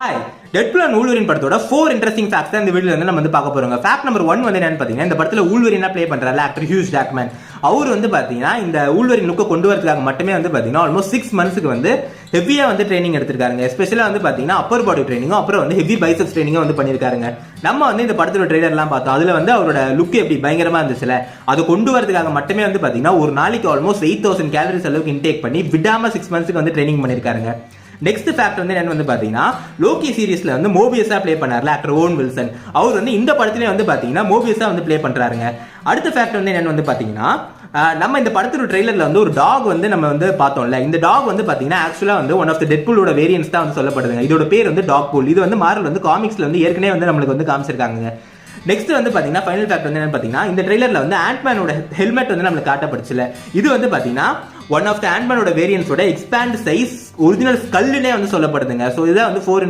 Hi, Deadpool and வூல்வரின் படத்தோட 4 interesting facts இந்த வீடியோல வந்து நம்ம வந்து பார்க்க போறோங்க. ஃபேக்ட் நம்பர் 1 வந்து என்னன்னு பாத்தீங்கன்னா, இந்த படத்துல வூல்வரினா ப்ளே பண்றாரு ஆக்டர் ஹியூஜ் ஜாக்மேன். அவர் வந்து பாத்தீங்கன்னா இந்த வூல்வரின் லுக்கை கொண்டு வரதுக்காக மட்டுமே வந்து பாத்தீங்கன்னா ஆல்மோஸ்ட் 6 மந்த்ஸ்க்கு வந்து ஹெவியா வந்து ட்ரைனிங் எடுத்திருக்காங்க. எஸ்பெஷலா வந்து பாத்தீங்கன்னா அப்பர் பாடி ட்ரைனிங்கும் அப்புறம் வந்து ஹெவி பைசப்ஸ் ட்ரைனிங்கும் வந்து பண்ணிருக்காருங்க. நம்ம வந்து இந்த படத்தோட ட்ரெய்லர் எல்லாம் பார்த்தோம். அதுல வந்து அவரோட லுக் எப்படி பயங்கரமா இருந்துச்சுல, அதை கொண்டு வரதுக்காக மட்டுமே வந்து பாத்தீங்கன்னா ஒரு நாளைக்கு ஆல்மோஸ்ட் 8000 கேலரிஸ் அளவுக்கு இன்டேக் பண்ணி விடாம 6 மந்த்ஸ்க்கு வந்து ட்ரைனிங் பண்ணிருக்காருங்க. நெக்ஸ்ட் ஃபேக்ட் வந்து என்ன வந்து பாத்தீங்கன்னா, லோகி சீரிஸ்ல வந்து மோபியஸா ப்ளே பண்ணார்ல ஆக்டர் ஓவன் வில்சன், அவர் வந்து இந்த படத்திலே வந்து பாத்தீங்கன்னா மோபியஸா வந்து ப்ளே பண்றாருங்க. அடுத்த ஃபேக்ட் வந்து என்ன வந்து பாத்தீங்கன்னா, நம்ம இந்த படத்தோட ட்ரெய்லர்ல வந்து ஒரு டாக் வந்து நம்ம வந்து பார்த்தோம்ல, இந்த டாக் வந்து பாத்தீங்கன்னா ஆக்சுவலா வந்து ஒன் ஆஃப் தி டெட்பூலோட வேரியன்ஸ் தான் வந்து சொல்லப்படுதுங்க. இதோட பேர் வந்து டாக் பூல். இது வந்து மார்வல் வந்து காமிக்ஸ்ல வந்து ஏற்கனவே வந்து நம்மளுக்கு வந்து காமிச்சிருக்காங்க. நெக்ஸ்ட் வந்து பாத்தீங்கன்னா ஃபைனல் ஃபேக்ட் வந்து என்னன்னு பாத்தீங்கன்னா, இந்த ட்ரெய்லர்ல வந்து ஆண்ட்மேனோட ஹெல்மெட் வந்து நம்மளுக்கு காட்டப்படுச்சுல, இது வந்து பாத்தீங்கன்னா ஒன் ஆஃப் தி ஆண்ட்மேனோட வேரியன்ஸோட எக்ஸ்பேண்ட் சைஸ் ஒரிஜினல் ஸ்கல்லுனே வந்து சொல்லப்படுதுங்க. ஸோ இதான் வந்து 4